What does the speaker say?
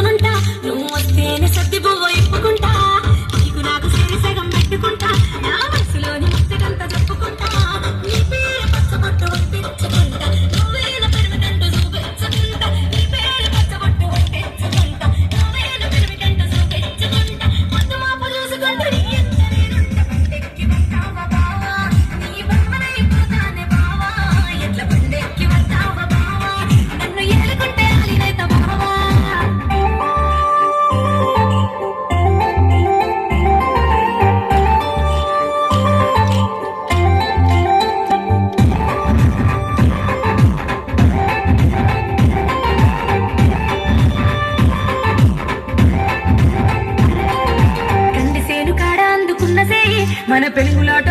సొంతమంట నువ్వు వస్తేనే సర్ది బువ్వ ఇప్పుకుంటా నీకు నాకు సేరి సగం పెట్టుకుంటా నా మనసులోని ముచ్చటంతా చెప్పుకుంటా నీ పేరు పచ్చబొట్టు ఒప్పించుకుంటా నువ్వేల పెరుమిటంటూ చూపించుకుంటా నీ పేరు పచ్చబొట్టు ఒప్పించుకుంటా నువ్వేల పెరుమిటంటూ చూపించుకుంటా మొత్తం మాపు చూసుకుంటూ నీ ఎంత నేనుంట పండెక్కి వస్తావా బావా నీ బొమ్మనైపోతానే బావా ఎట్ల పండెక్కి వస్తావా బావా నన్ను ఏలుకుంటే అలినైత బావా కందిసేను కాడ అందుకున్న సేయి మన పెనుగులాట